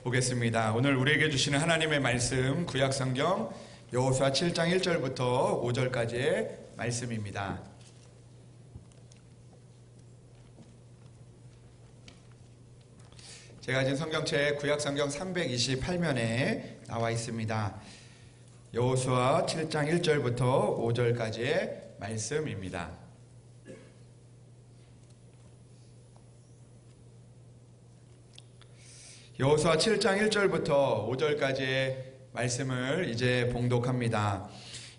보겠습니다. 오늘 우리에게 주시는 하나님의 말씀 구약성경 여호수아 7장 1절부터 5절까지의 말씀입니다. 제가 가진 성경책 구약성경 328면에 나와 있습니다. 여호수아 7장 1절부터 5절까지의 말씀입니다. 여호수아 7장 1절부터 5절까지의 말씀을 이제 봉독합니다.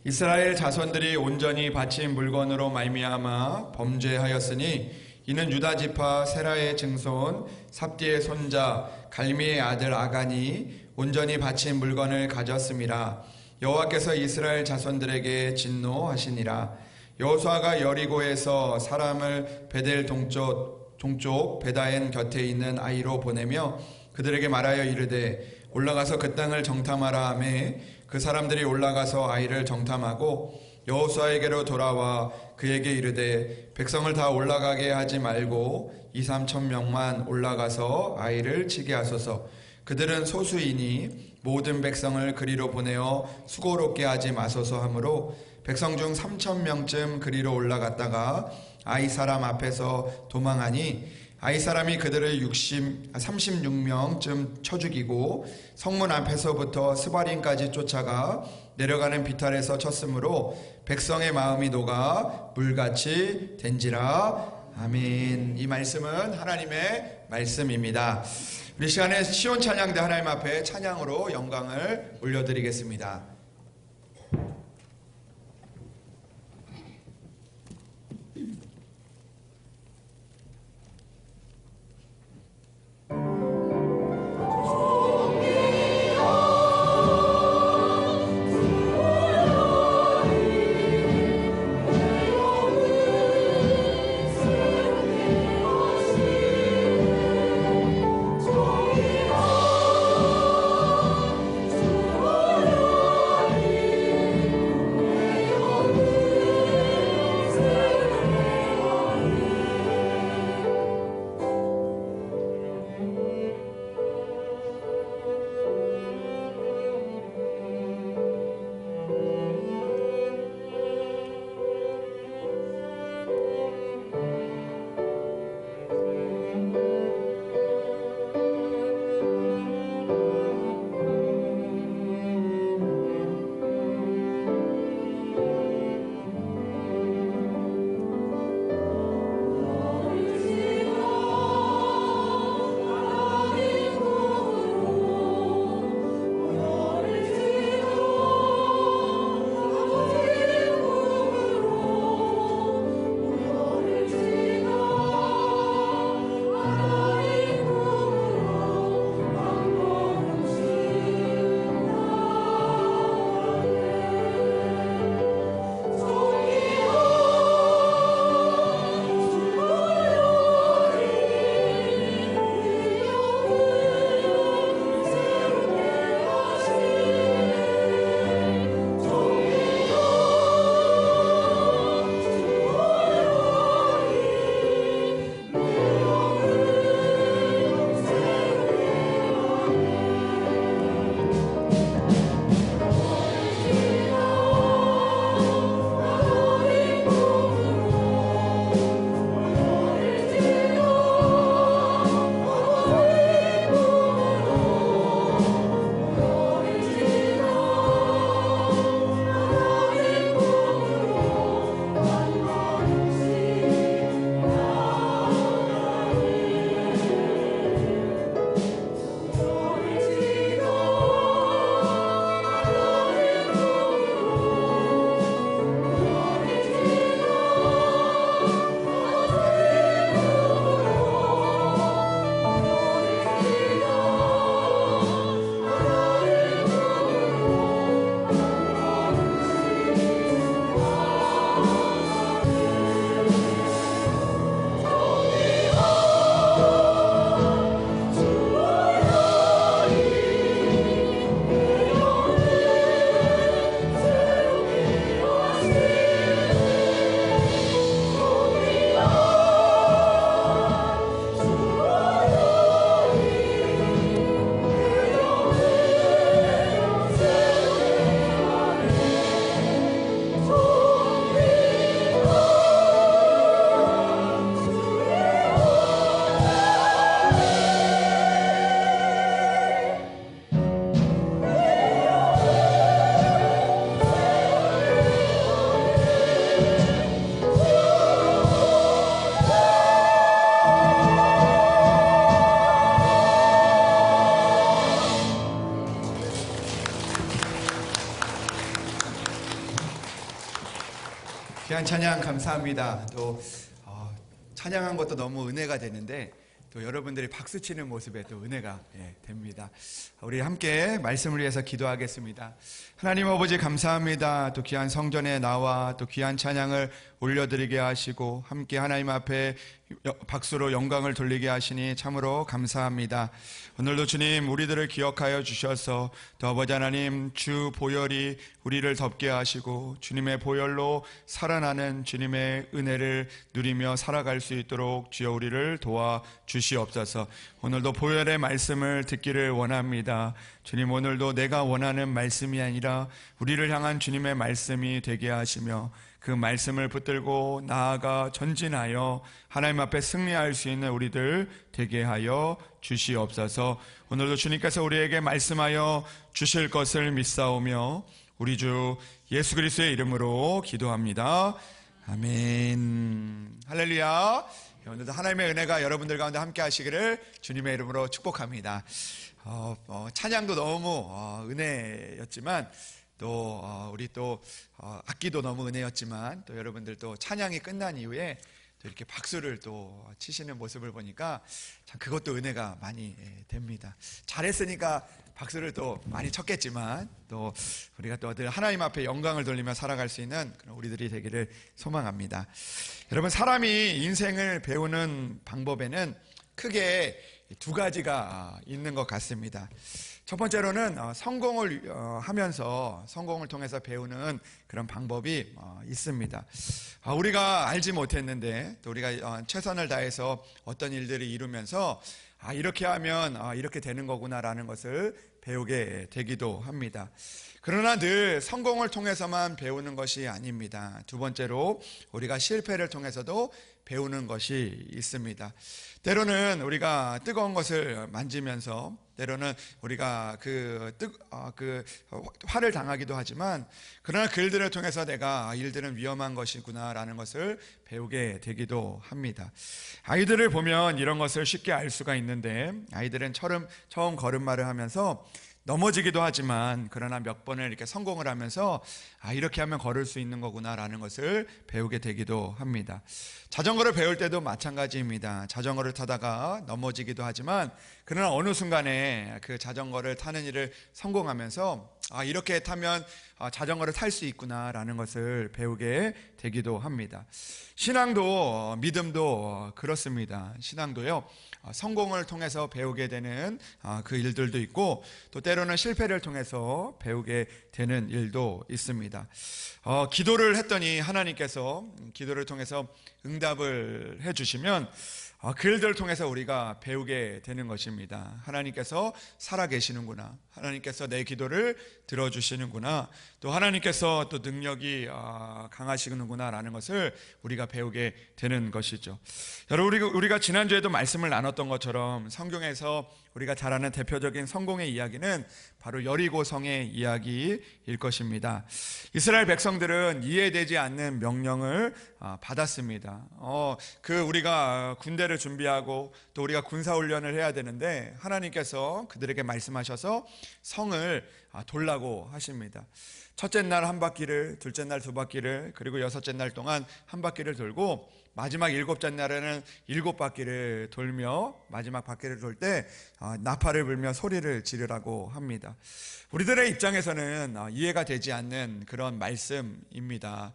이스라엘 자손들이 온전히 바친 물건으로 말미암아 범죄하였으니 이는 유다 지파 세라의 증손 삽디의 손자 갈미의 아들 아간이 온전히 바친 물건을 가졌음이라. 여호와께서 이스라엘 자손들에게 진노하시니라. 여호수아가 여리고에서 사람을 베델 동쪽 베다엔 곁에 있는 아이로 보내며 그들에게 말하여 이르되 올라가서 그 땅을 정탐하라 하매 그 사람들이 올라가서 아이를 정탐하고 여호수아에게로 돌아와 그에게 이르되 백성을 다 올라가게 하지 말고 2-3천 명만 올라가서 아이를 치게 하소서. 그들은 소수이니 모든 백성을 그리로 보내어 수고롭게 하지 마소서 하므로 백성 중 3천 명쯤 그리로 올라갔다가 아이 사람 앞에서 도망하니 아이 사람이 그들을 36명쯤 쳐 죽이고 성문 앞에서부터 스바림까지 쫓아가 내려가는 비탈에서 쳤으므로 백성의 마음이 녹아 물같이 된지라. 아멘. 이 말씀은 하나님의 말씀입니다. 우리 시간에 시온 찬양대 하나님 앞에 찬양으로 영광을 올려드리겠습니다. 귀한 찬양 감사합니다. 또 찬양한 것도 너무 은혜가 되는데 또 여러분들이 박수 치는 모습에 또 은혜가 됩니다. 우리 함께 말씀을 위해서 기도하겠습니다. 하나님 아버지 감사합니다. 또 귀한 성전에 나와 또 귀한 찬양을 올려드리게 하시고 함께 하나님 앞에 박수로 영광을 돌리게 하시니 참으로 감사합니다. 오늘도 주님 우리들을 기억하여 주셔서 또 아버지 하나님 주 보혈이 우리를 덮게 하시고 주님의 보혈로 살아나는 주님의 은혜를 누리며 살아갈 수 있도록 주여 우리를 도와 주시옵소서. 오늘도 보혈의 말씀을 듣기를 원합니다. 주님 오늘도 내가 원하는 말씀이 아니라 우리를 향한 주님의 말씀이 되게 하시며 그 말씀을 붙들고 나아가 전진하여 하나님 앞에 승리할 수 있는 우리들 되게 하여 주시옵소서. 오늘도 주님께서 우리에게 말씀하여 주실 것을 믿사오며 우리 주 예수 그리스도의 이름으로 기도합니다. 아멘. 할렐루야. 오늘도 하나님의 은혜가 여러분들 가운데 함께 하시기를 주님의 이름으로 축복합니다. 찬양도 너무 은혜였지만 또 우리 또 악기도 너무 은혜였지만 또 여러분들 또 찬양이 끝난 이후에 또 이렇게 박수를 또 치시는 모습을 보니까 참 그것도 은혜가 많이 됩니다. 잘했으니까 박수를 또 많이 쳤겠지만 또 우리가 또 하나님 앞에 영광을 돌리며 살아갈 수 있는 그런 우리들이 되기를 소망합니다. 여러분 사람이 인생을 배우는 방법에는 크게 두 가지가 있는 것 같습니다. 첫 번째로는 성공을 하면서 성공을 통해서 배우는 그런 방법이 있습니다. 우리가 알지 못했는데 또 우리가 최선을 다해서 어떤 일들을 이루면서 이렇게 하면 이렇게 되는 거구나라는 것을 배우게 되기도 합니다. 그러나 늘 성공을 통해서만 배우는 것이 아닙니다. 두 번째로 우리가 실패를 통해서도 배우는 것이 있습니다. 때로는 우리가 뜨거운 것을 만지면서 때로는 우리가 화를 당하기도 하지만 그러나 그 일들을 통해서 내가 일들은 위험한 것이구나라는 것을 배우게 되기도 합니다. 아이들을 보면 이런 것을 쉽게 알 수가 있는데 아이들은 처음 걸음마를 하면서 넘어지기도 하지만 그러나 몇 번을 이렇게 성공을 하면서 이렇게 하면 걸을 수 있는 거구나라는 것을 배우게 되기도 합니다. 자전거를 배울 때도 마찬가지입니다. 자전거를 타다가 넘어지기도 하지만 그러나 어느 순간에 그 자전거를 타는 일을 성공하면서 이렇게 타면 자전거를 탈 수 있구나라는 것을 배우게 되기도 합니다. 신앙도 믿음도 그렇습니다. 신앙도요. 성공을 통해서 배우게 되는 그 일들도 있고 또 때로는 실패를 통해서 배우게 되는 일도 있습니다. 기도를 했더니 하나님께서 기도를 통해서 응답을 해주시면 그 일들을 통해서 우리가 배우게 되는 것입니다. 하나님께서 살아계시는구나. 하나님께서 내 기도를 들어주시는구나. 또 하나님께서 또 능력이 강하시는구나 라는 것을 우리가 배우게 되는 것이죠. 여러분 우리가 지난주에도 말씀을 나눴던 것처럼 성경에서 우리가 잘 아는 대표적인 성공의 이야기는 바로 여리고성의 이야기일 것입니다. 이스라엘 백성들은 이해되지 않는 명령을 받았습니다. 우리가 군대를 준비하고 또 우리가 군사훈련을 해야 되는데 하나님께서 그들에게 말씀하셔서 성을 돌라고 하십니다. 첫째 날 한 바퀴를, 둘째 날 두 바퀴를, 그리고 여섯째 날 동안 한 바퀴를 돌고 마지막 일곱째 날에는 7바퀴를 돌며 마지막 바퀴를 돌 때 나팔을 불며 소리를 지르라고 합니다. 우리들의 입장에서는 이해가 되지 않는 그런 말씀입니다.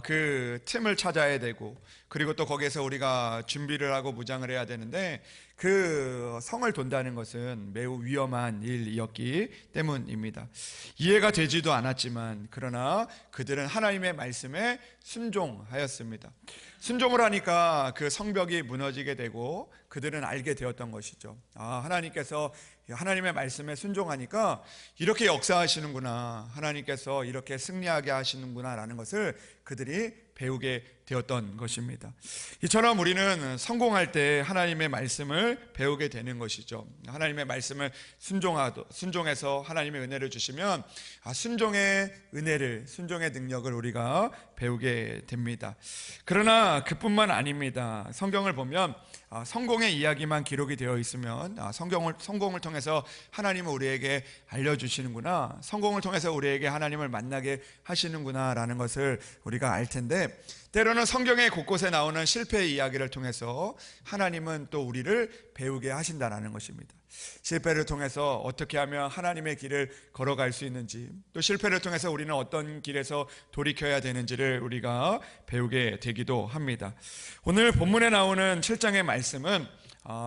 그 틈을 찾아야 되고 그리고 또 거기에서 우리가 준비를 하고 무장을 해야 되는데 그 성을 돈다는 것은 매우 위험한 일이었기 때문입니다. 이해가 되지도 않았지만 그러나 그들은 하나님의 말씀에 순종하였습니다. 순종을 하니까 그 성벽이 무너지게 되고 그들은 알게 되었던 것이죠. 하나님께서 하나님의 말씀에 순종하니까 이렇게 역사하시는구나, 하나님께서 이렇게 승리하게 하시는구나 라는 것을 그들이 배우게 되었던 것입니다. 이처럼 우리는 성공할 때 하나님의 말씀을 배우게 되는 것이죠. 하나님의 말씀을 순종해서 하나님의 은혜를 주시면 순종의 은혜를, 순종의 능력을 우리가 배우게 됩니다. 그러나 그뿐만 아닙니다. 성경을 보면 성공의 이야기만 기록이 되어 있으면 성공을 통해서 하나님은 우리에게 알려주시는구나, 성공을 통해서 우리에게 하나님을 만나게 하시는구나 라는 것을 우리가 알 텐데 있는데 때로는 성경의 곳곳에 나오는 실패의 이야기를 통해서 하나님은 또 우리를 배우게 하신다는 것입니다. 실패를 통해서 어떻게 하면 하나님의 길을 걸어갈 수 있는지, 또 실패를 통해서 우리는 어떤 길에서 돌이켜야 되는지를 우리가 배우게 되기도 합니다. 오늘 본문에 나오는 7장의 말씀은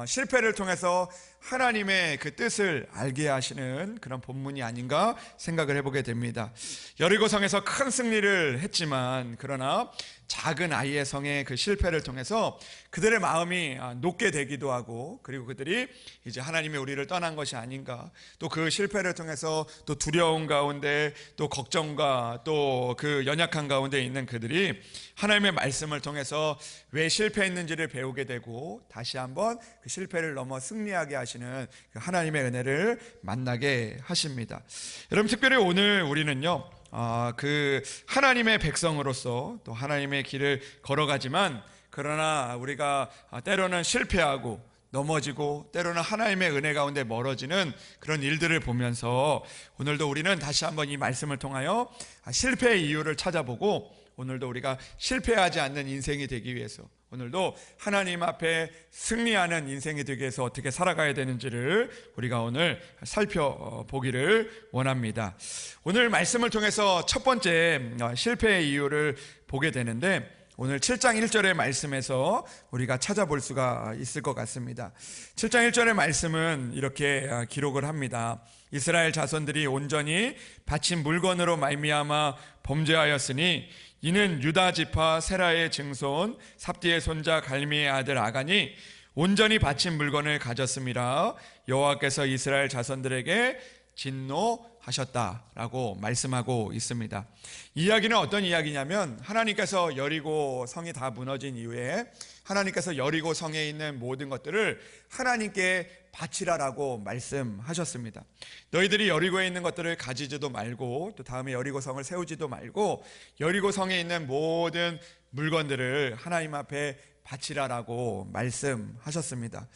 실패를 통해서 하나님의 그 뜻을 알게 하시는 그런 본문이 아닌가 생각을 해보게 됩니다. 여리고성에서 큰 승리를 했지만 그러나 작은 아이의 성의 그 실패를 통해서 그들의 마음이 녹게 되기도 하고, 그리고 그들이 이제 하나님이 우리를 떠난 것이 아닌가, 또 그 실패를 통해서 또 두려움 가운데 또 걱정과 또 그 연약한 가운데 있는 그들이 하나님의 말씀을 통해서 왜 실패했는지를 배우게 되고 다시 한번 그 실패를 넘어 승리하게 하시는 그 하나님의 은혜를 만나게 하십니다. 여러분, 특별히 오늘 우리는요, 그 하나님의 백성으로서 또 하나님의 길을 걸어가지만 그러나 우리가 때로는 실패하고 넘어지고 때로는 하나님의 은혜 가운데 멀어지는 그런 일들을 보면서 오늘도 우리는 다시 한번 이 말씀을 통하여 실패의 이유를 찾아보고 오늘도 우리가 실패하지 않는 인생이 되기 위해서, 오늘도 하나님 앞에 승리하는 인생이 되기 위해서 어떻게 살아가야 되는지를 우리가 오늘 살펴보기를 원합니다. 오늘 말씀을 통해서 첫 번째 실패의 이유를 보게 되는데 오늘 7장 1절의 말씀에서 우리가 찾아볼 수가 있을 것 같습니다. 7장 1절의 말씀은 이렇게 기록을 합니다. 이스라엘 자손들이 온전히 바친 물건으로 말미암아 범죄하였으니 이는 유다 지파 세라의 증손 삽디의 손자 갈미의 아들 아간이 온전히 바친 물건을 가졌음이라 여호와께서 이스라엘 자손들에게 진노하셨다라고 말씀하고 있습니다. 이 이야기는 어떤 이야기냐면 하나님께서 여리고 성이 다 무너진 이후에 하나님께서 여리고 성에 있는 모든 것들을 하나님께 바치라라고 말씀하셨습니다. 너희들이 여리고에 있는 것들을 가지지도 말고 또 다음에 여리고 성을 세우지도 말고 여리고 성에 있는 모든 물건들을 하나님 앞에 바치라라고 말씀하셨습니다.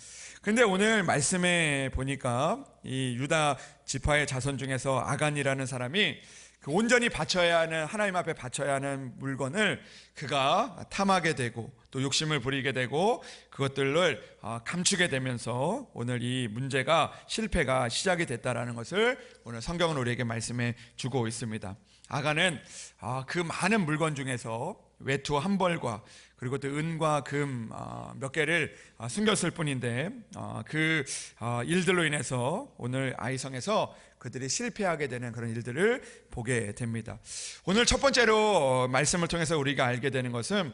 근데 오늘 말씀에 보니까 이 유다 지파의 자손 중에서 아간이라는 사람이 그 온전히 바쳐야 하는, 하나님 앞에 바쳐야 하는 물건을 그가 탐하게 되고 또 욕심을 부리게 되고 그것들을 감추게 되면서 오늘 이 문제가, 실패가 시작이 됐다라는 것을 오늘 성경은 우리에게 말씀해 주고 있습니다. 아간은 그 많은 물건 중에서 외투 한 벌과 그리고 또 은과 금 몇 개를 숨겼을 뿐인데 그 일들로 인해서 오늘 아이성에서 그들이 실패하게 되는 그런 일들을 보게 됩니다. 오늘 첫 번째로 말씀을 통해서 우리가 알게 되는 것은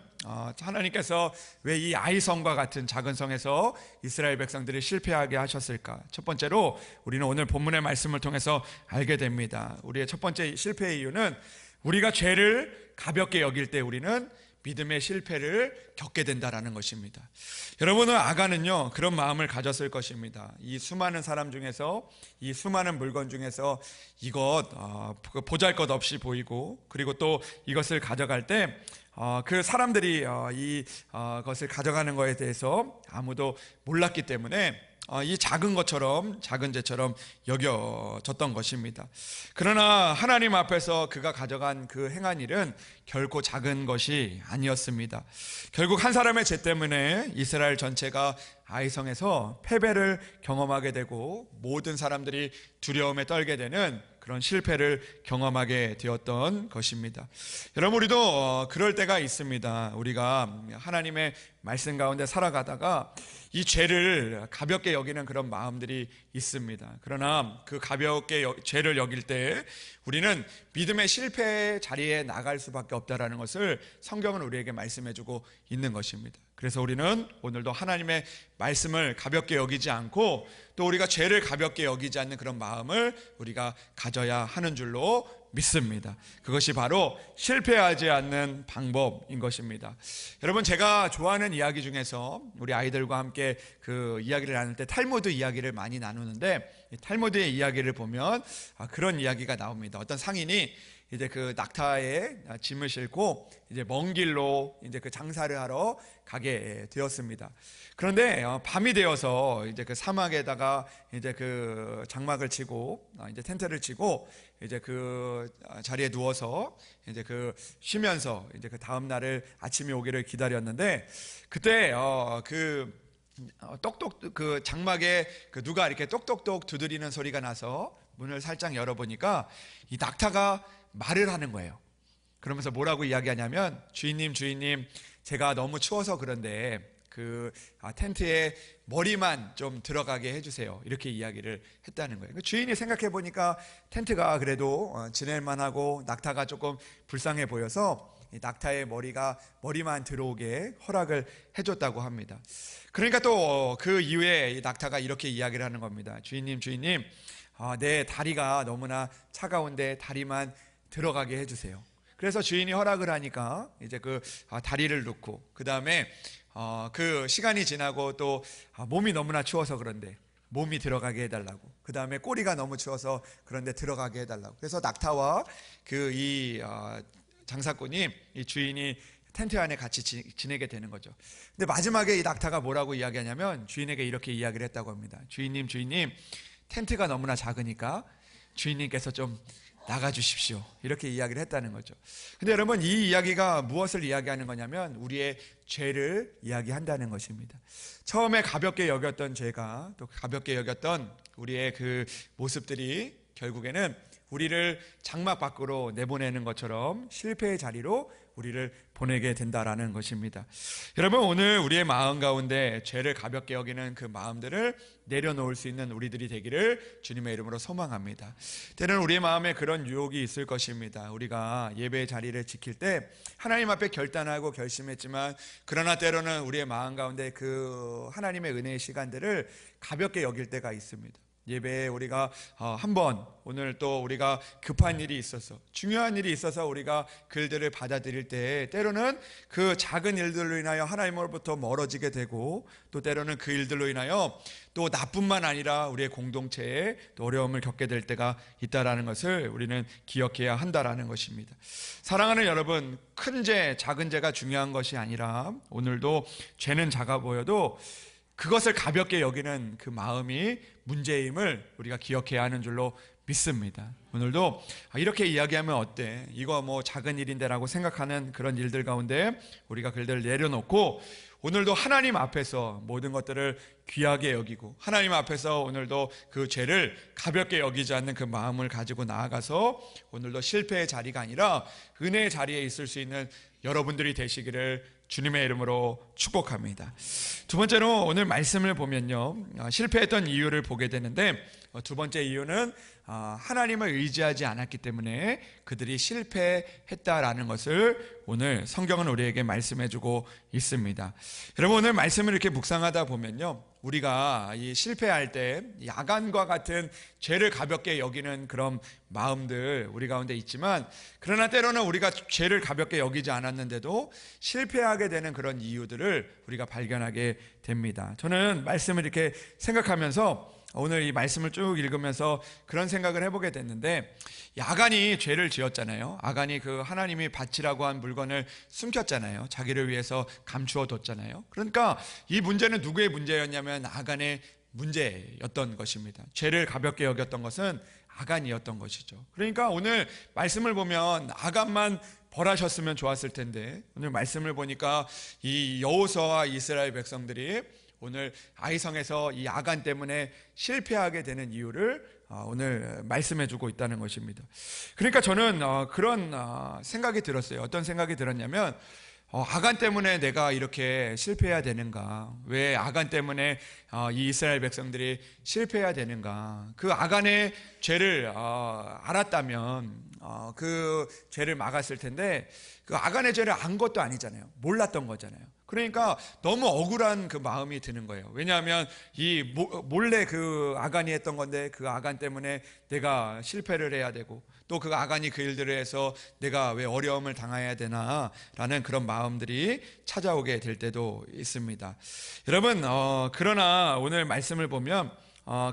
하나님께서 왜 이 아이성과 같은 작은 성에서 이스라엘 백성들이 실패하게 하셨을까? 첫 번째로 우리는 오늘 본문의 말씀을 통해서 알게 됩니다. 우리의 첫 번째 실패의 이유는 우리가 죄를 가볍게 여길 때 우리는 믿음의 실패를 겪게 된다라는 것입니다. 여러분은 아간은요 그런 마음을 가졌을 것입니다. 이 수많은 사람 중에서, 이 수많은 물건 중에서 이것 보잘것 없이 보이고 그리고 또 이것을 가져갈 때 그 사람들이 이것을 가져가는 것에 대해서 아무도 몰랐기 때문에 이 작은 것처럼, 작은 죄처럼 여겨졌던 것입니다. 그러나 하나님 앞에서 그가 가져간 그 행한 일은 결코 작은 것이 아니었습니다. 결국 한 사람의 죄 때문에 이스라엘 전체가 아이성에서 패배를 경험하게 되고 모든 사람들이 두려움에 떨게 되는 그런 실패를 경험하게 되었던 것입니다. 여러분, 우리도 그럴 때가 있습니다. 우리가 하나님의 말씀 가운데 살아가다가 이 죄를 가볍게 여기는 그런 마음들이 있습니다. 그러나 그 가볍게 죄를 여길 때 우리는 믿음의 실패의 자리에 나갈 수밖에 없다라는 것을 성경은 우리에게 말씀해주고 있는 것입니다. 그래서 우리는 오늘도 하나님의 말씀을 가볍게 여기지 않고 또 우리가 죄를 가볍게 여기지 않는 그런 마음을 우리가 가져야 하는 줄로 믿습니다. 그것이 바로 실패하지 않는 방법인 것입니다. 여러분, 제가 좋아하는 이야기 중에서 우리 아이들과 함께 그 이야기를 나눌 때 탈무드 이야기를 많이 나누는데 이 탈무드의 이야기를 보면 그런 이야기가 나옵니다. 어떤 상인이 이제 그 낙타에 짐을 싣고 이제 먼 길로 이제 그 장사를 하러 가게 되었습니다. 그런데 밤이 되어서 이제 그 사막에다가 낙타가 이제 그 장막을 치고 이제 텐트를 치고 이제 그 자리에 누워서 이제 그 쉬면서 이제 그 다음 날을 아침이 오기를 기다렸는데, 그때 똑똑 그 장막에 그 누가 이렇게 똑똑똑 두드리는 소리가 나서 문을 살짝 열어보니까 이 낙타가 말을 하는 거예요. 그러면서 뭐라고 이야기하냐면, 주인님, 제가 너무 추워서 그런데 그 텐트에 머리만 좀 들어가게 해주세요. 이렇게 이야기를 했다는 거예요. 주인이 생각해 보니까 텐트가 그래도 지낼만하고 낙타가 조금 불쌍해 보여서 이 낙타의 머리만 들어오게 허락을 해줬다고 합니다. 그러니까 또 그 이후에 이 낙타가 이렇게 이야기를 하는 겁니다. 주인님, 내 다리가 너무나 차가운데 다리만 들어가게 해주세요. 그래서 주인이 허락을 하니까 이제 그 다리를 놓고, 그 다음에 그 시간이 지나고 또 몸이 너무나 추워서 그런데 몸이 들어가게 해달라고, 그 다음에 꼬리가 너무 추워서 그런데 들어가게 해달라고. 그래서 낙타와 이 장사꾼이, 이 주인이 텐트 안에 같이 지내게 되는 거죠. 근데 마지막에 이 낙타가 뭐라고 이야기하냐면, 주인에게 이렇게 이야기를 했다고 합니다. 주인님, 텐트가 너무나 작으니까 주인님께서 좀 나가주십시오. 이렇게 이야기를 했다는 거죠. 근데 여러분, 이 이야기가 무엇을 이야기하는 거냐면 우리의 죄를 이야기한다는 것입니다. 처음에 가볍게 여겼던 죄가, 또 가볍게 여겼던 우리의 그 모습들이 결국에는 우리를 장막 밖으로 내보내는 것처럼 실패의 자리로 우리를 보내게 된다라는 것입니다. 여러분, 오늘 우리의 마음 가운데 죄를 가볍게 여기는 그 마음들을 내려놓을 수 있는 우리들이 되기를 주님의 이름으로 소망합니다. 때로는 우리의 마음에 그런 유혹이 있을 것입니다. 우리가 예배의 자리를 지킬 때 하나님 앞에 결단하고 결심했지만, 그러나 때로는 우리의 마음 가운데 그 하나님의 은혜의 시간들을 가볍게 여길 때가 있습니다. 예배에 우리가 한번, 오늘 또 우리가 급한 일이 있어서, 중요한 일이 있어서 우리가 그 일들을 받아들일 때 때로는 그 작은 일들로 인하여 하나님으로부터 멀어지게 되고, 또 때로는 그 일들로 인하여 또 나뿐만 아니라 우리의 공동체에 또 어려움을 겪게 될 때가 있다라는 것을 우리는 기억해야 한다라는 것입니다. 사랑하는 여러분, 큰 죄, 작은 죄가 중요한 것이 아니라 오늘도 죄는 작아 보여도 그것을 가볍게 여기는 그 마음이 문제임을 우리가 기억해야 하는 줄로 믿습니다. 오늘도 이렇게 이야기하면 어때? 이거 뭐 작은 일인데 라고 생각하는 그런 일들 가운데 우리가 그들을 내려놓고 오늘도 하나님 앞에서 모든 것들을 귀하게 여기고, 하나님 앞에서 오늘도 그 죄를 가볍게 여기지 않는 그 마음을 가지고 나아가서 오늘도 실패의 자리가 아니라 은혜의 자리에 있을 수 있는 여러분들이 되시기를 주님의 이름으로 축복합니다. 두 번째로 오늘 말씀을 보면요, 실패했던 이유를 보게 되는데, 두 번째 이유는 하나님을 의지하지 않았기 때문에 그들이 실패했다라는 것을 오늘 성경은 우리에게 말씀해주고 있습니다. 여러분, 오늘 말씀을 이렇게 묵상하다 보면요, 우리가 이 실패할 때 야간과 같은 죄를 가볍게 여기는 그런 마음들 우리 가운데 있지만, 그러나 때로는 우리가 죄를 가볍게 여기지 않았는데도 실패하게 되는 그런 이유들을 우리가 발견하게 됩니다. 저는 말씀을 이렇게 생각하면서 오늘 이 말씀을 쭉 읽으면서 그런 생각을 해보게 됐는데, 야간이 죄를 지었잖아요. 아간이 그 하나님이 바치라고 한 물건을 숨겼잖아요. 자기를 위해서 감추어 뒀잖아요. 그러니까 이 문제는 누구의 문제였냐면 아간의 문제였던 것입니다. 죄를 가볍게 여겼던 것은 아간이었던 것이죠. 그러니까 오늘 말씀을 보면 아간만 벌하셨으면 좋았을 텐데, 오늘 말씀을 보니까 이 여호수아와 이스라엘 백성들이 오늘 아이성에서 이 아간 때문에 실패하게 되는 이유를 오늘 말씀해 주고 있다는 것입니다. 그러니까 저는 그런 생각이 들었어요. 어떤 생각이 들었냐면, 아간 때문에 내가 이렇게 실패해야 되는가? 왜 아간 때문에 이 이스라엘 백성들이 실패해야 되는가? 그 아간의 죄를 알았다면 그 죄를 막았을 텐데, 그 아간의 죄를 안 것도 아니잖아요. 몰랐던 거잖아요. 그러니까 너무 억울한 그 마음이 드는 거예요. 왜냐하면 이 몰래 그 아간이 했던 건데, 그 아간 때문에 내가 실패를 해야 되고, 또 그 아간이 그 일들을 해서 내가 왜 어려움을 당해야 되나 라는 그런 마음들이 찾아오게 될 때도 있습니다. 여러분, 그러나 오늘 말씀을 보면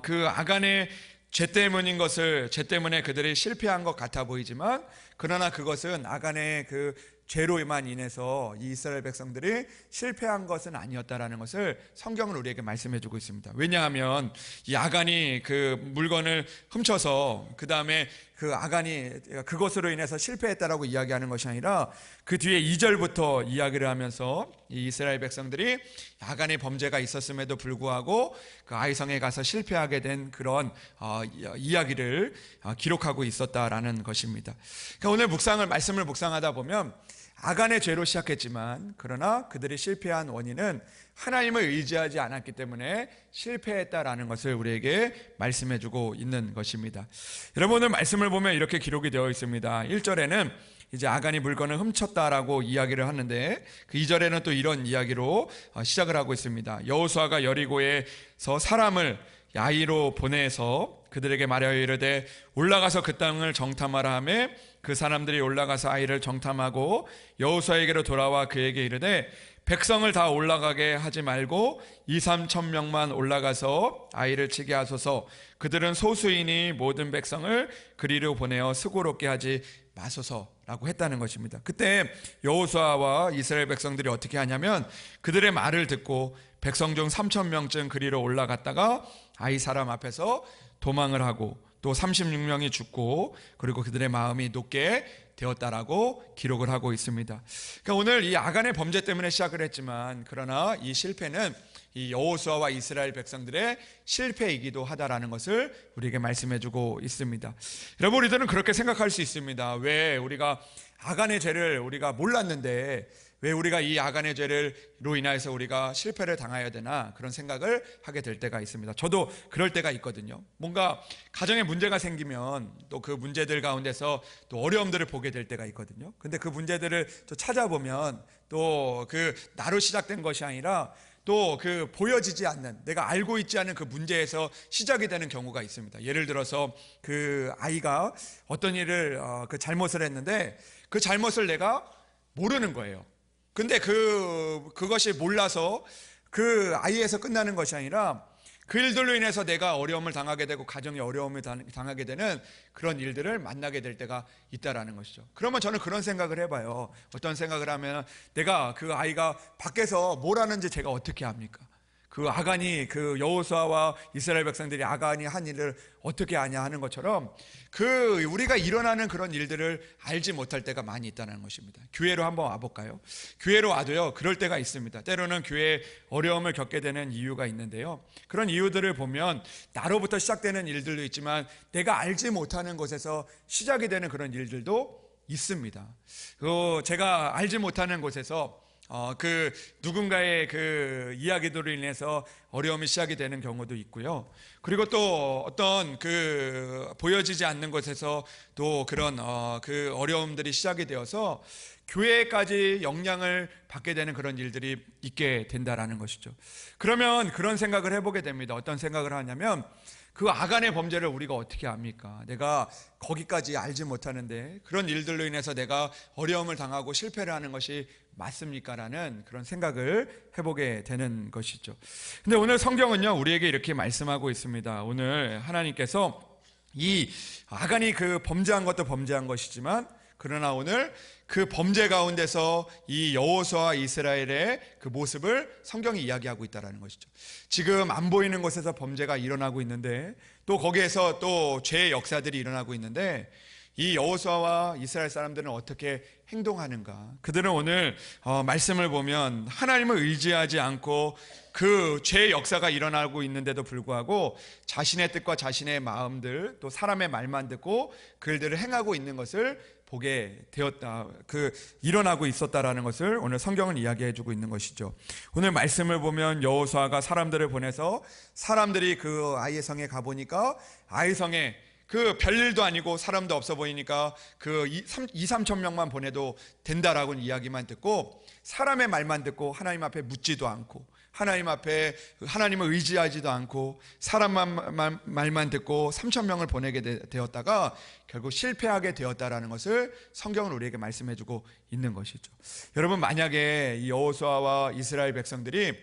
그 아간의 죄 때문인 것을, 죄 때문에 그들이 실패한 것 같아 보이지만, 그러나 그것은 아간의 그 죄로만 인해서 이 이스라엘 백성들이 실패한 것은 아니었다라는 것을 성경은 우리에게 말씀해주고 있습니다. 왜냐하면 이 아간이 그 물건을 훔쳐서 그 다음에 그 아간이 그것으로 인해서 실패했다라고 이야기하는 것이 아니라 그 뒤에 2절부터 이야기를 하면서 이 이스라엘 백성들이 아간의 범죄가 있었음에도 불구하고 그 아이성에 가서 실패하게 된 그런 이야기를 기록하고 있었다라는 것입니다. 그러니까 오늘 말씀을 묵상하다 보면 아간의 죄로 시작했지만 그러나 그들이 실패한 원인은 하나님을 의지하지 않았기 때문에 실패했다라는 것을 우리에게 말씀해주고 있는 것입니다. 여러분, 오늘 말씀을 보면 이렇게 기록이 되어 있습니다. 1절에는 이제 아간이 물건을 훔쳤다라고 이야기를 하는데 그 2절에는 또 이런 이야기로 시작을 하고 있습니다. 여호수아가 여리고에서 사람을 야이로 보내서 그들에게 말하여 이르되 올라가서 그 땅을 정탐하라 하며 그 사람들이 올라가서 아이를 정탐하고 여호수아에게로 돌아와 그에게 이르되 백성을 다 올라가게 하지 말고 2-3천 명만 올라가서 아이를 치게 하소서. 그들은 소수이니 모든 백성을 그리로 보내어 수고롭게 하지 마소서라고 했다는 것입니다. 그때 여호수아와 이스라엘 백성들이 어떻게 하냐면 그들의 말을 듣고 백성 중 3천 명쯤 그리로 올라갔다가 아이 사람 앞에서 도망을 하고 또 36명이 죽고 그리고 그들의 마음이 높게 되었다라고 기록을 하고 있습니다. 그러니까 오늘 이 아간의 범죄 때문에 시작을 했지만 그러나 이 실패는 이 여호수아와 이스라엘 백성들의 실패이기도 하다라는 것을 우리에게 말씀해주고 있습니다. 여러분, 우리들은 그렇게 생각할 수 있습니다. 왜 우리가 아간의 죄를 우리가 몰랐는데 왜 우리가 이 아간의 죄로 인하여서 우리가 실패를 당해야 되나 그런 생각을 하게 될 때가 있습니다. 저도 그럴 때가 있거든요. 뭔가 가정에 문제가 생기면 또 그 문제들 가운데서 또 어려움들을 보게 될 때가 있거든요. 근데 그 문제들을 또 찾아보면 또 그 나로 시작된 것이 아니라 또 그 보여지지 않는 내가 알고 있지 않은 그 문제에서 시작이 되는 경우가 있습니다. 예를 들어서 그 아이가 어떤 일을 그 잘못을 했는데 그 잘못을 내가 모르는 거예요. 근데 그것이 몰라서 그 아이에서 끝나는 것이 아니라 그 일들로 인해서 내가 어려움을 당하게 되고 가정에 어려움을 당하게 되는 그런 일들을 만나게 될 때가 있다라는 것이죠. 그러면 저는 그런 생각을 해봐요. 어떤 생각을 하면 내가 그 아이가 밖에서 뭘 하는지 제가 어떻게 압니까? 그 아간이 그 여호수아와 이스라엘 백성들이 아간이 한 일을 어떻게 아냐 하는 것처럼 그 우리가 일어나는 그런 일들을 알지 못할 때가 많이 있다는 것입니다. 교회로 한번 와볼까요? 교회로 와도요 그럴 때가 있습니다. 때로는 교회에 어려움을 겪게 되는 이유가 있는데요, 그런 이유들을 보면 나로부터 시작되는 일들도 있지만 내가 알지 못하는 곳에서 시작이 되는 그런 일들도 있습니다. 제가 알지 못하는 곳에서 그 누군가의 그 이야기들로 인해서 어려움이 시작이 되는 경우도 있고요. 그리고 또 어떤 그 보여지지 않는 곳에서 또 그런 그 어려움들이 시작이 되어서 교회까지 영향을 받게 되는 그런 일들이 있게 된다라는 것이죠. 그러면 그런 생각을 해보게 됩니다. 어떤 생각을 하냐면 그 아간의 범죄를 우리가 어떻게 압니까? 내가 거기까지 알지 못하는데 그런 일들로 인해서 내가 어려움을 당하고 실패를 하는 것이 맞습니까? 라는 그런 생각을 해보게 되는 것이죠. 근데 오늘 성경은요 우리에게 이렇게 말씀하고 있습니다. 오늘 하나님께서 이 아간이 그 범죄한 것도 범죄한 것이지만 그러나 오늘 그 범죄 가운데서 이 여호수아와 이스라엘의 그 모습을 성경이 이야기하고 있다는 것이죠. 지금 안 보이는 곳에서 범죄가 일어나고 있는데 또 거기에서 또 죄의 역사들이 일어나고 있는데 이 여호수아와 이스라엘 사람들은 어떻게 행동하는가? 그들은 오늘 말씀을 보면 하나님을 의지하지 않고 그 죄의 역사가 일어나고 있는데도 불구하고 자신의 뜻과 자신의 마음들 또 사람의 말만 듣고 그 일들을 행하고 있는 것을 보게 되었다. 일어나고 있었다라는 것을 오늘 성경은 이야기해주고 있는 것이죠. 오늘 말씀을 보면 여호수아가 사람들을 보내서 사람들이 그 아이의 성에 가보니까 아이의 성에 그 별일도 아니고 사람도 없어 보이니까 그 2-3천 명만 보내도 된다라고 이야기만 듣고 사람의 말만 듣고 하나님 앞에 묻지도 않고 하나님 앞에 하나님을 의지하지도 않고 사람 말만 듣고 3천 명을 보내게 되었다가 결국 실패하게 되었다라는 것을 성경은 우리에게 말씀해주고 있는 것이죠. 여러분, 만약에 이 여호수아와 이스라엘 백성들이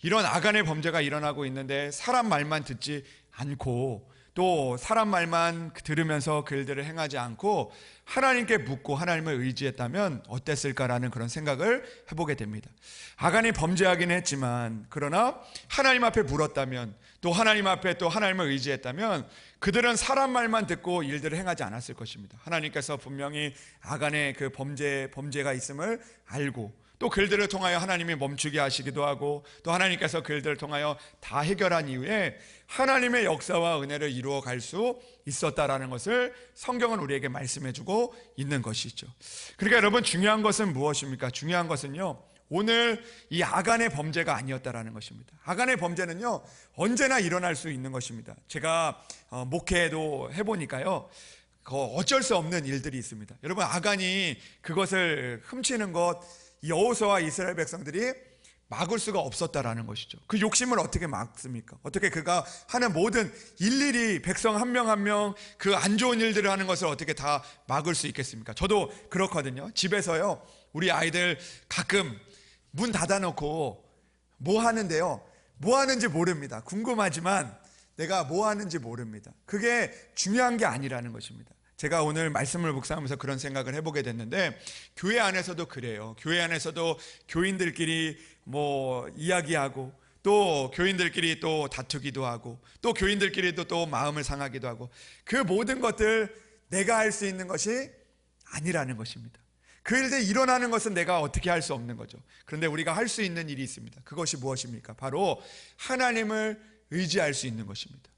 이런 아간의 범죄가 일어나고 있는데 사람 말만 듣지 않고 또 사람 말만 들으면서 그 일들을 행하지 않고 하나님께 묻고 하나님을 의지했다면 어땠을까라는 그런 생각을 해보게 됩니다. 아간이 범죄하긴 했지만 그러나 하나님 앞에 물었다면, 또 하나님 앞에 또 하나님을 의지했다면 그들은 사람 말만 듣고 일들을 행하지 않았을 것입니다. 하나님께서 분명히 아간의 그 범죄가 있음을 알고 또 그들을 통하여 하나님이 멈추게 하시기도 하고 또 하나님께서 그들을 통하여 다 해결한 이후에 하나님의 역사와 은혜를 이루어 갈 수 있었다라는 것을 성경은 우리에게 말씀해주고 있는 것이죠. 그러니까 여러분, 중요한 것은 무엇입니까? 중요한 것은요, 오늘 이 아간의 범죄가 아니었다라는 것입니다. 아간의 범죄는요 언제나 일어날 수 있는 것입니다. 제가 목회도 해보니까요, 어쩔 수 없는 일들이 있습니다. 여러분, 아간이 그것을 훔치는 것, 여호수아와 이스라엘 백성들이 막을 수가 없었다라는 것이죠. 그 욕심을 어떻게 막습니까? 어떻게 그가 하는 모든 일일이 백성 한 명 한 명 그 안 좋은 일들을 하는 것을 어떻게 다 막을 수 있겠습니까? 저도 그렇거든요. 집에서요, 우리 아이들 가끔 문 닫아놓고 뭐 하는데요, 뭐 하는지 모릅니다. 궁금하지만 내가 뭐 하는지 모릅니다. 그게 중요한 게 아니라는 것입니다. 제가 오늘 말씀을 묵상하면서 그런 생각을 해보게 됐는데, 교회 안에서도 그래요. 교회 안에서도 교인들끼리 뭐 이야기하고 또 교인들끼리 또 다투기도 하고 또 교인들끼리도 또 마음을 상하기도 하고, 그 모든 것들 내가 할 수 있는 것이 아니라는 것입니다. 그 일들이 일어나는 것은 내가 어떻게 할 수 없는 거죠. 그런데 우리가 할 수 있는 일이 있습니다. 그것이 무엇입니까? 바로 하나님을 의지할 수 있는 것입니다.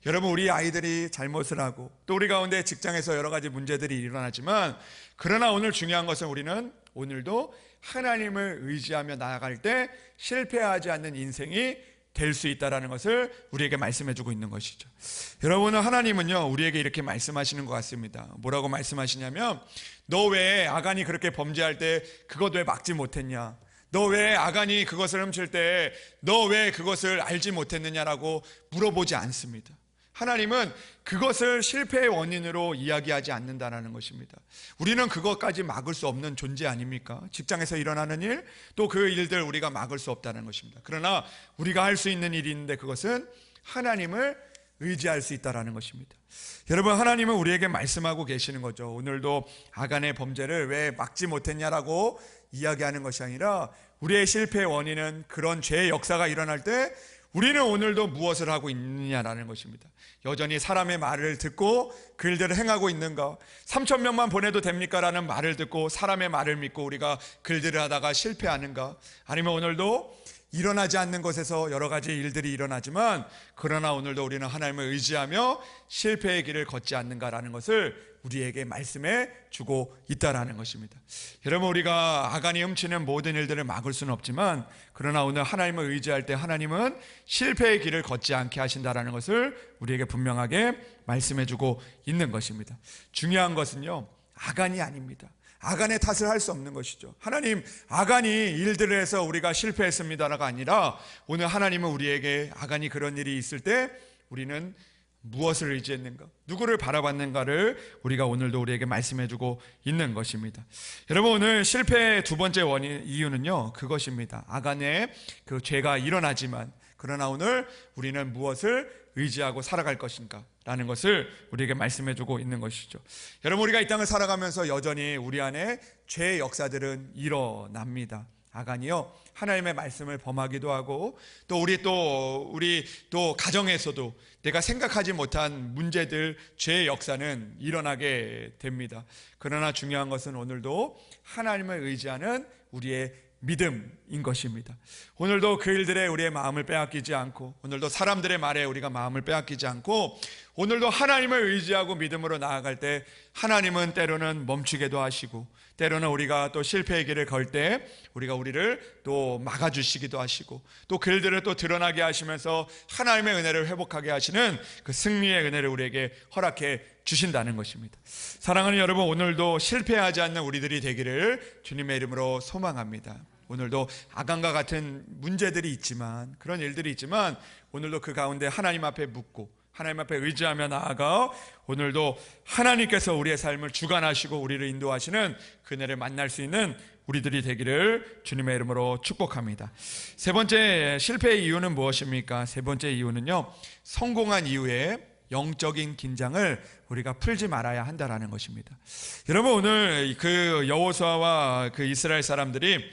여러분, 우리 아이들이 잘못을 하고 또 우리 가운데 직장에서 여러 가지 문제들이 일어나지만, 그러나 오늘 중요한 것은 우리는 오늘도 하나님을 의지하며 나아갈 때 실패하지 않는 인생이 될 수 있다는 것을 우리에게 말씀해주고 있는 것이죠. 여러분, 하나님은요 우리에게 이렇게 말씀하시는 것 같습니다. 뭐라고 말씀하시냐면, 너 왜 아간이 그렇게 범죄할 때 그것 왜 막지 못했냐? 너 왜 아간이 그것을 훔칠 때 너 왜 그것을 알지 못했느냐라고 물어보지 않습니다. 하나님은 그것을 실패의 원인으로 이야기하지 않는다는 것입니다. 우리는 그것까지 막을 수 없는 존재 아닙니까? 직장에서 일어나는 일, 또 그 일들 우리가 막을 수 없다는 것입니다. 그러나 우리가 할 수 있는 일이 있는데 그것은 하나님을 의지할 수 있다는 것입니다. 여러분, 하나님은 우리에게 말씀하고 계시는 거죠. 오늘도 아간의 범죄를 왜 막지 못했냐라고 이야기하는 것이 아니라, 우리의 실패의 원인은 그런 죄의 역사가 일어날 때 우리는 오늘도 무엇을 하고 있느냐라는 것입니다. 여전히 사람의 말을 듣고 그 일들을 행하고 있는가? 3,000명만 보내도 됩니까? 라는 말을 듣고 사람의 말을 믿고 우리가 그 일들을 하다가 실패하는가? 아니면 오늘도 일어나지 않는 것에서 여러 가지 일들이 일어나지만 그러나 오늘도 우리는 하나님을 의지하며 실패의 길을 걷지 않는가라는 것을 우리에게 말씀해 주고 있다라는 것입니다. 여러분, 우리가 아간이 훔치는 모든 일들을 막을 수는 없지만 그러나 오늘 하나님을 의지할 때 하나님은 실패의 길을 걷지 않게 하신다라는 것을 우리에게 분명하게 말씀해 주고 있는 것입니다. 중요한 것은요, 아간이 아닙니다. 아간의 탓을 할 수 없는 것이죠. 하나님, 아간이 일들을 해서 우리가 실패했습니다가 아니라 오늘 하나님은 우리에게 아간이 그런 일이 있을 때 우리는 무엇을 의지했는가, 누구를 바라봤는가를 우리가 오늘도 우리에게 말씀해주고 있는 것입니다. 여러분, 오늘 실패의 두 번째 이유는요 그것입니다. 아간의 그 죄가 일어나지만 그러나 오늘 우리는 무엇을 의지하고 살아갈 것인가 라는 것을 우리에게 말씀해주고 있는 것이죠. 여러분, 우리가 이 땅을 살아가면서 여전히 우리 안에 죄의 역사들은 일어납니다. 아간이요, 하나님의 말씀을 범하기도 하고 또 우리 가정에서도 내가 생각하지 못한 문제들, 죄의 역사는 일어나게 됩니다. 그러나 중요한 것은 오늘도 하나님을 의지하는 우리의 믿음인 것입니다. 오늘도 그 일들에 우리의 마음을 빼앗기지 않고, 오늘도 사람들의 말에 우리가 마음을 빼앗기지 않고, 오늘도 하나님을 의지하고 믿음으로 나아갈 때 하나님은 때로는 멈추게도 하시고, 때로는 우리가 또 실패의 길을 걸 때 우리를 또 막아주시기도 하시고, 또 그 일들을 또 드러나게 하시면서 하나님의 은혜를 회복하게 하시는 그 승리의 은혜를 우리에게 허락해 주신다는 것입니다. 사랑하는 여러분, 오늘도 실패하지 않는 우리들이 되기를 주님의 이름으로 소망합니다. 오늘도 아간과 같은 문제들이 있지만, 그런 일들이 있지만 오늘도 그 가운데 하나님 앞에 묻고 하나님 앞에 의지하며 나아가 오늘도 하나님께서 우리의 삶을 주관하시고 우리를 인도하시는 그네를 만날 수 있는 우리들이 되기를 주님의 이름으로 축복합니다. 세 번째 실패의 이유는 무엇입니까? 세 번째 이유는요, 성공한 이후에 영적인 긴장을 우리가 풀지 말아야 한다라는 것입니다. 여러분, 오늘 그 여호수아와 그 이스라엘 사람들이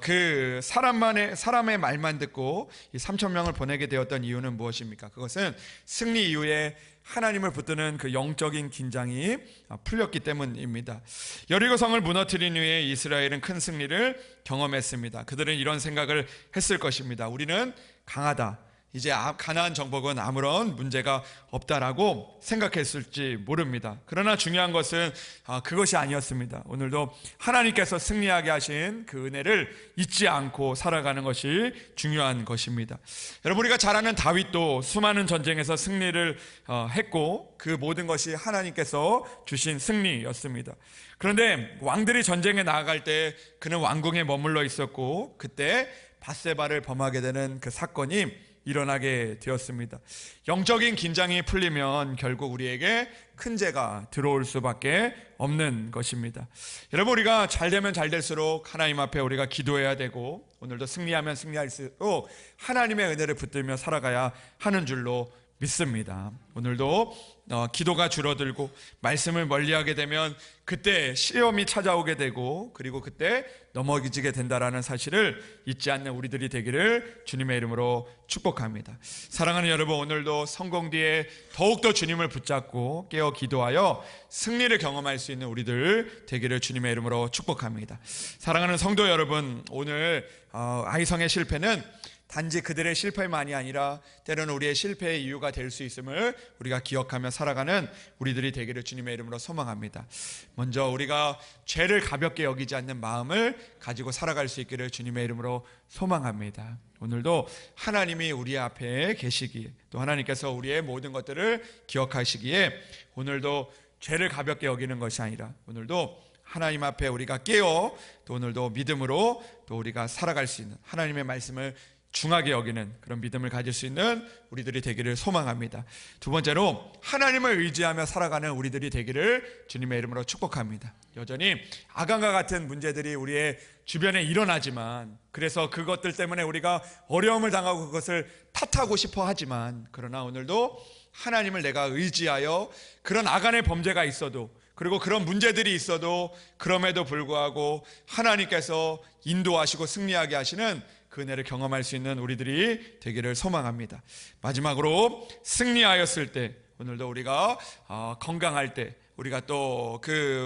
그 사람의 말만 듣고 이 3,000명을 보내게 되었던 이유는 무엇입니까? 그것은 승리 이후에 하나님을 붙드는 그 영적인 긴장이 풀렸기 때문입니다. 여리고성을 무너뜨린 후에 이스라엘은 큰 승리를 경험했습니다. 그들은 이런 생각을 했을 것입니다. 우리는 강하다. 이제 가나안 정복은 아무런 문제가 없다라고 생각했을지 모릅니다. 그러나 중요한 것은 그것이 아니었습니다. 오늘도 하나님께서 승리하게 하신 그 은혜를 잊지 않고 살아가는 것이 중요한 것입니다. 여러분, 우리가 잘 아는 다윗도 수많은 전쟁에서 승리를 했고 그 모든 것이 하나님께서 주신 승리였습니다. 그런데 왕들이 전쟁에 나아갈 때 그는 왕궁에 머물러 있었고 그때 밧세바를 범하게 되는 그 사건이 일어나게 되었습니다. 영적인 긴장이 풀리면 결국 우리에게 큰 죄가 들어올 수밖에 없는 것입니다. 여러분, 우리가 잘 되면 잘 될수록 하나님 앞에 우리가 기도해야 되고 오늘도 승리하면 승리할수록 하나님의 은혜를 붙들며 살아가야 하는 줄로 믿습니다. 오늘도 기도가 줄어들고 말씀을 멀리하게 되면 그때 시험이 찾아오게 되고 그리고 그때 넘어지게 된다라는 사실을 잊지 않는 우리들이 되기를 주님의 이름으로 축복합니다. 사랑하는 여러분, 오늘도 성공 뒤에 더욱더 주님을 붙잡고 깨어 기도하여 승리를 경험할 수 있는 우리들 되기를 주님의 이름으로 축복합니다. 사랑하는 성도 여러분, 오늘 아이성의 실패는 단지 그들의 실패만이 아니라 때로는 우리의 실패의 이유가 될 수 있음을 우리가 기억하며 살아가는 우리들이 되기를 주님의 이름으로 소망합니다. 먼저 우리가 죄를 가볍게 여기지 않는 마음을 가지고 살아갈 수 있기를 주님의 이름으로 소망합니다. 오늘도 하나님이 우리 앞에 계시기에 또 하나님께서 우리의 모든 것들을 기억하시기에 오늘도 죄를 가볍게 여기는 것이 아니라 오늘도 하나님 앞에 우리가 깨어 또 오늘도 믿음으로 또 우리가 살아갈 수 있는 하나님의 말씀을 중하게 여기는 그런 믿음을 가질 수 있는 우리들이 되기를 소망합니다. 두 번째로 하나님을 의지하며 살아가는 우리들이 되기를 주님의 이름으로 축복합니다. 여전히 아간과 같은 문제들이 우리의 주변에 일어나지만 그래서 그것들 때문에 우리가 어려움을 당하고 그것을 탓하고 싶어 하지만 그러나 오늘도 하나님을 내가 의지하여 그런 아간의 범죄가 있어도 그리고 그런 문제들이 있어도 그럼에도 불구하고 하나님께서 인도하시고 승리하게 하시는 그 은혜를 경험할 수 있는 우리들이 되기를 소망합니다. 마지막으로 승리하였을 때 오늘도 우리가 건강할 때 우리가 또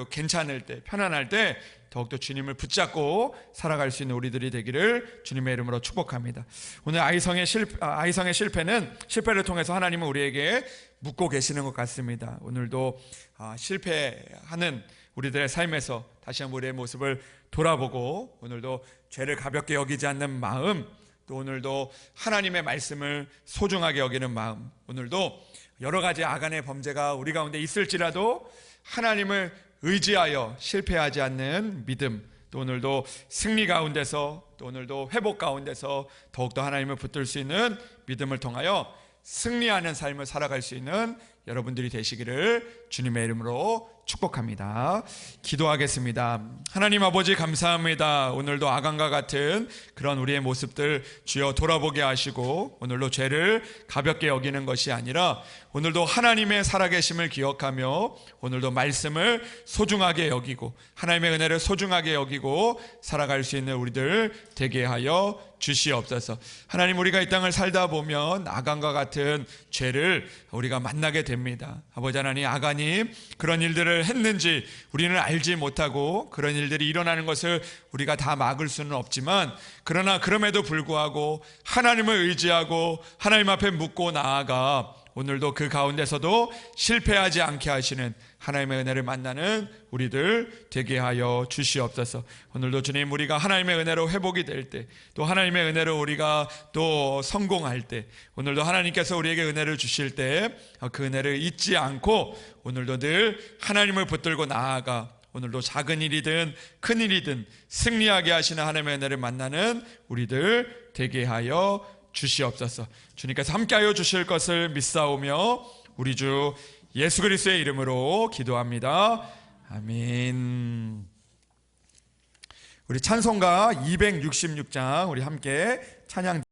괜찮을 때 편안할 때 더욱더 주님을 붙잡고 살아갈 수 있는 우리들이 되기를 주님의 이름으로 축복합니다. 오늘 아이성의 실패를 통해서 하나님은 우리에게 묻고 계시는 것 같습니다. 오늘도 실패하는 우리들의 삶에서 다시 한번 우리의 모습을 돌아보고 오늘도 죄를 가볍게 여기지 않는 마음 또 오늘도 하나님의 말씀을 소중하게 여기는 마음 오늘도 여러 가지 아간의 범죄가 우리 가운데 있을지라도 하나님을 의지하여 실패하지 않는 믿음 또 오늘도 승리 가운데서 또 오늘도 회복 가운데서 더욱더 하나님을 붙들 수 있는 믿음을 통하여 승리하는 삶을 살아갈 수 있는 여러분들이 되시기를 주님의 이름으로 축복합니다. 기도하겠습니다. 하나님 아버지 감사합니다. 오늘도 아간과 같은 그런 우리의 모습들 주여 돌아보게 하시고 오늘도 죄를 가볍게 여기는 것이 아니라 오늘도 하나님의 살아계심을 기억하며 오늘도 말씀을 소중하게 여기고 하나님의 은혜를 소중하게 여기고 살아갈 수 있는 우리들 되게 하여 주시옵소서. 하나님, 우리가 이 땅을 살다 보면 아간과 같은 죄를 우리가 만나게 됩니다. 아버지 하나님, 아간이 그런 일들을 했는지 우리는 알지 못하고 그런 일들이 일어나는 것을 우리가 다 막을 수는 없지만 그러나 그럼에도 불구하고 하나님을 의지하고 하나님 앞에 묻고 나아가 오늘도 그 가운데서도 실패하지 않게 하시는 하나님의 은혜를 만나는 우리들 되게 하여 주시옵소서. 오늘도 주님, 우리가 하나님의 은혜로 회복이 될 때 또 하나님의 은혜로 우리가 또 성공할 때 오늘도 하나님께서 우리에게 은혜를 주실 때 그 은혜를 잊지 않고 오늘도 늘 하나님을 붙들고 나아가 오늘도 작은 일이든 큰 일이든 승리하게 하시는 하나님의 은혜를 만나는 우리들 되게 하여 주시옵소서. 주님께서 함께하여 주실 것을 믿사오며 우리 주 예수 그리스도의 이름으로 기도합니다. 아멘. 우리 찬송가 266장 우리 함께 찬양